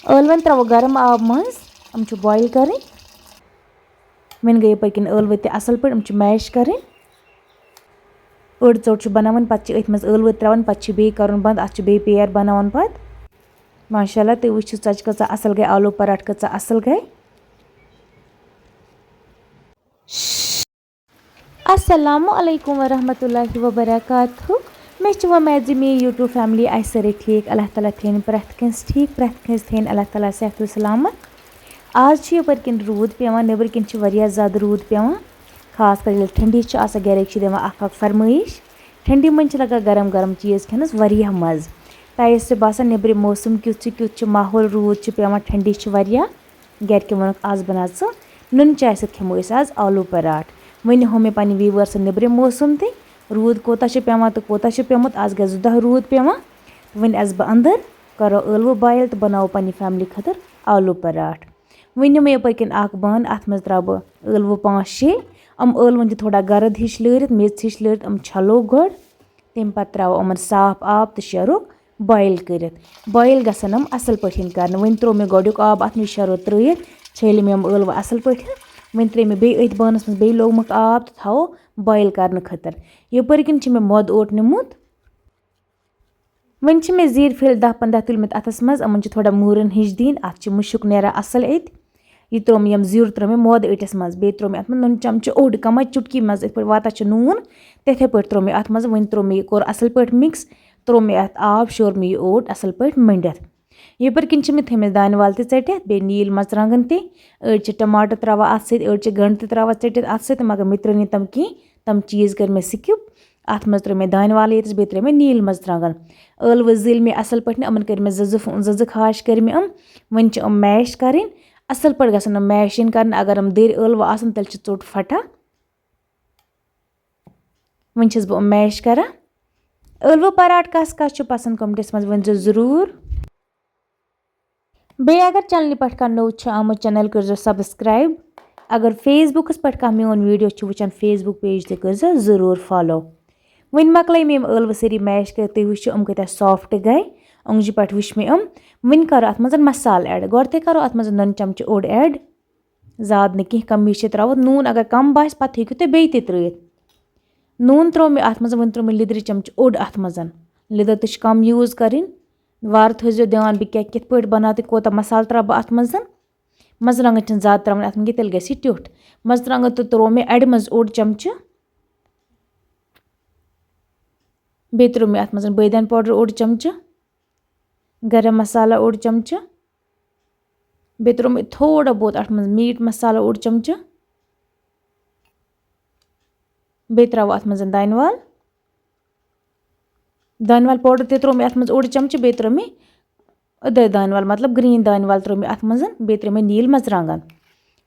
ٲلवन throw गरम आब मज बॉयल कर वन गई यपर किन ٲلوٕ ते असल पे मैश कर अड़ चोट बनावन पे अथ मज ٲلوٕ त्रा पे बे कर बंद अत बे पेयर बनावन पे माशाल्लाह तुम वो च कचा असल गई आलू पराठ कचा असल गई। अस्सलामु अलैकुम वरहमतुल्लाहि वबरकातुहू मे वमेद मे यूट्यूब फैमिली आए सारे ठीक अल्लाह ताला थेन प्रथ कंस ठीक प्रथ कंस थेन अल्लाह ताला सेहत सलामत। आज यपर किन रूद पेवान नबर किन ज़्यादा रूद पेवान खास कर ठंडी घर दिवान फरमाइश ठंडी मन लगा गरम गरम चीज़ खेनस वरिया मज़ तय से बासान नबर मौसम क्युत माहौल रूद पेवान ठंडी घर के वोन आज बना नुन चाय सत खेमो आज आलू पराठ वन हो मे पे व्यूवर्स नबर मौसम ते रूद कोता पेवान तो कोता पेमुत आज गए 10 रूद पेवान वन अस बह अंदर करो ٲلوٕ बॉयल तो बनाओ पन्नी फैमिली खतर आलू पराठ वन मे यपर किन बान अत मज त्रा बह ٲلوٕ 5-6 ٲلवन थोड़ा गर्द हिश लरित मेज हिश लरित छलो गोड़ तम पे त्रो साफ आब तो शेरुक बॉयल कर बॉयल गसन असल पे कर वन त्रो मे गोड़ुक आब अत मे शेरो त्रित छल मे ٲلوٕ असल पे वन त्रे मे बे बानस मज बे लोगमुक आब तो थो बॉयल करने खतर यपर किन मे मोद ओट निमुत वन मे जीर फिल 10-15 तुलमित अथस मज थोड़ा मूरन हिश दिन अत मुशुक नेरा असल एत यह त्रो मे जीर त्रो मे मोद एटस मज बे त्रो मे अत नुन चमच ओड कम चुटकी मज वाता नून तथे पे त्रो मे अत मज वन त्रो मे कोर असल पे मिक्स त्रो मे अत आब शोर मे यह ओट असल पे मंडित यपर किन मे थमेस दान वाल टित बे नील मरचांगन तड़ टमाटर त्रा अत सड़ गंड त्रा टित अत सत मगर मे त्रे तम कहीं तम चीज़ कर मे स्किप अत मज त्रो मे दान वाल ये बे त्रे मे नील मरचांगन ٲلوٕ जिल मे असल पे कर मे जज खाश कर मे वन मैश कर असल पे गसन मैश इन कर अगर दर ٲلوٕ आसन तेल चोट फटा वन बह मैश कर ٲلوٕ पराठ कस पसंद कमेंट्स मज वन जरूर बे अगर चैनल पे कह नौ आमुत चैनल कर सब्सक्राइब अगर फेसबुकस पे कह मोन वीडियो वुचान फेसबुक पेज ते कर जरूर फॉलो वन मकल मे ٲلوٕ सारी मैश कर तुम वो कत सॉफ्ट गए ओंगज पे वो मे वन करो अत मज मसाल ऐड गो ते करो अत मज नुन चमच ओड ऐड ज़्यादा न कह कमी त्रो नून अगर कम बास पे हेकु तुम बे त्रित नून त्रो मे अत मज वन त्रो मे लिद्र चमच ओड अत मज लिद्र तो कम यूज़ कर वार थो ध्यान बह कित पे बना तो कोता मसाल त्रा बह अत मरचांगन ज़्यादा त्रा अत मे तेल गि ट्युट मरचांगन तो त्रो मे अड़ मज ओड चमच बे त्रो मे अत मज बैदिन पाउडर ओड चमच गरम मसाला ओड चमच बे त्रो मे थोड़ा बहुत अत मज मीट मसाला ओड चमच बे त्रो अत मज दानवाल पाउडर ते त्रो मे अत मज ओड चमच बे त्रो मे अदर दानवाल मतलब ग्रीन दानवाल त्रो मे अत मज बे त्रो मे नील मरचांगन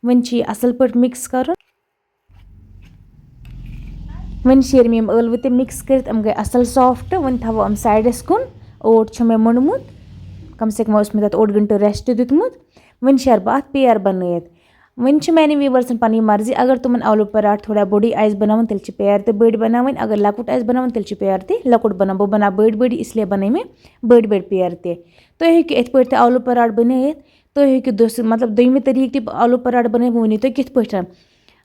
वन असल पे मिक्स कर वन शेर मे ٲلوٕ ते मिक्स कर गए असल सॉफ्ट वन थो साइडस कुन ओट मे मुनमुत कम से कम मे तथ ओड घंटे रेस्ट दितमुत वन शेर बह अत पेयर बनत वन मानी व्यूवर्सन पनी मर्जी अगर तुम आलू पराठ थोड़ा बड़ी आस बनावन तेल पेयर ते बड़ बनावन अगर लकुट आस बनावन तेल पेयर ते लकुट बना बह बना बड़ बड़ इसलिए बन मे बड़ पेयर ते तुम हेकु इत पे आलू पराठ बनत तुम हेकु मतलब दोयमि तरीक ते आलू पराठ बन वो तुम कित पे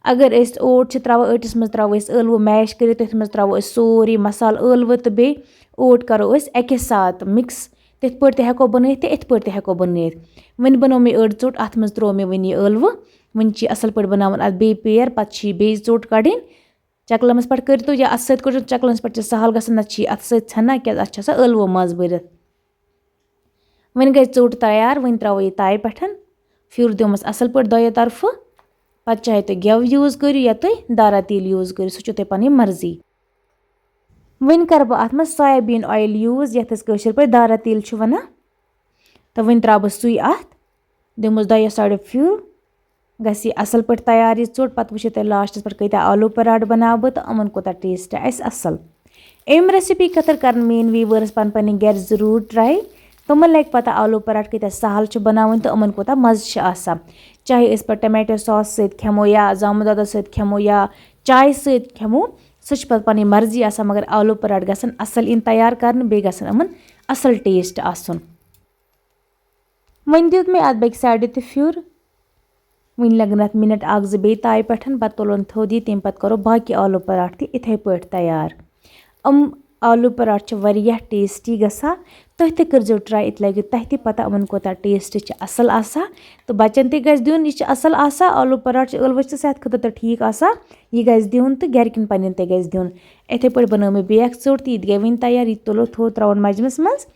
अगर ओट त्रा अटिस मज त्रो ٲلوٕ मैश कर तथ मज त्रो सोरी मसाल ٲلوٕ तो बे ओट करो अके साथ मिक्स तिथ पे हेको बनत तो इत पे हेको बनत वन बनो मे अड़ चोट अत मज त्रो मे वन यह ٲلوٕ वन असल पे बनावन अत बे पेयर पे बे चोट कड़न चकलमस पे करो या अत सो चकलमस पे सहल गसान ना अत सना क्या अत ٲلوٕ मज भरत वन गई चोट तैयार वन त्रो यह ताई पे फिर दोमस असल पे दोयो तरफ पे चाहे तुम गेव यूज़ करो या तुम दारा तेल यूज़ करो सो तुम पनी मर्जी वन कर बह अत सोयाबीन ऑयल यूज़ ये पे दारा तेल वन तो वन त्रा बह सुई अत दिमस दोयो साइडो फिर गसी असल पे तैयार यह चोट पे वो तुम लास्टस पे कत आलू पराठ बनाव बह तो अमन कोता टेस्ट असल अम रेसिपी खतर कर मेन व्यूवर्स पन घर जरूर ट्राई तुम लग पता आलू पराठ कत सहल बनावन तो अमन कोता मज़ आसान चाहे पे टमाटो सॉस सत खेमो या जामुन ददा सत खेमो या चाय सत खेमो सह पे पनी मर्जी आसान मगर आलू पराठ गसन असल इन तैयार कर बे गसन अमन असल टेस्ट आसन वहीं दियुत मे अत बेक साइड ते फ्यूर वहीं लगन अत मिनट अक जो बे ताय पे पत तुलन थोद तम पत करो बाकी आलू पराठ ते इथे पट तैयार। आलू पराठ वरिया टेस्टी गसा तुह ते करजो ट्राई इत लगे तह ते पता अमन कोता टेस्ट असल आसा तो बच्चन ते गस दियुन यह असल आसा आलू पराठ ٲلوٕ सेहत खतर तो ठीक आसा यह गस दियुन तो गरकिन पन्न ते गस दियुन। इथे पे बनो मे बेक चोट तो यह गई वन तैयार यह तुलो थोद त्रोन मजमस मज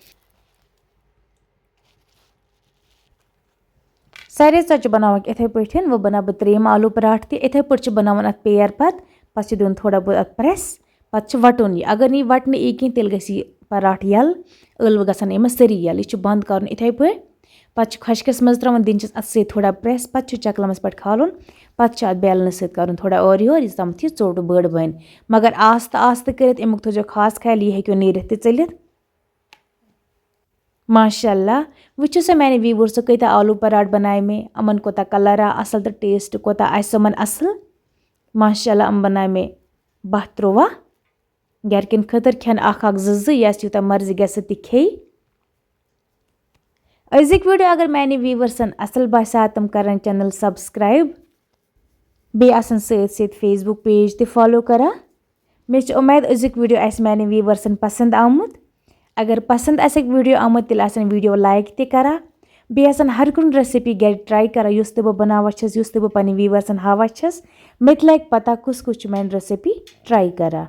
सारे सच बनाव इथे पे वो बना बह त्रेम आलू पराठ ते इथे पे बनावन अत पेयर पत दियुन थोड़ा बहुत अत प्रेस पत वटुन यह अगर नहीं वटन यी कह तेल गस पराठ यल ٲلوٕ गसन अमस सारी यल यह बंद कर इथे पे पत खशकस मज त्रावन दिन अत से थोड़ा प्रेस पत चकलमस पे खालुन पत अत बेलन सत कर थोड़ा और योर इस तम थी चोट बड़ बन मगर आस्त आस्त कर अमुक थो खास ख्याल यह हेक्यो नीरित ते चलित। माशाल्लाह वो सा मैंने व्यूवर सो कता आलू पराठ बनाए में अमन कोता कलर आ असल तो टेस्ट कोता आमन असल माशाल्लाह अम बनाए में 12-13 गरकिन खतर खेन अख जो यस यूता मर्जी गस खे। अजिक वीडियो अगर मैंने व्यूवर्सन असल बासा तम कर चैनल सब्सक्राइब बे आसन सत फेसबुक पेज ते फॉलो करा। मे उम्मीद अजिक वीडियो आस मैंने व्यूवर्सन पसंद आमुत अगर पसंद आसक वीडियो आमुत तेल आसन वीडियो लाइक ते करा बे आसन हर कुन रेसिपी गर ट्राई करा युस ते बह बनावा छस युस ते बह पन्ने व्यूवर्सन हावा छस मे लग पता कुस कुछ मैंने रेसिपी ट्राई करा।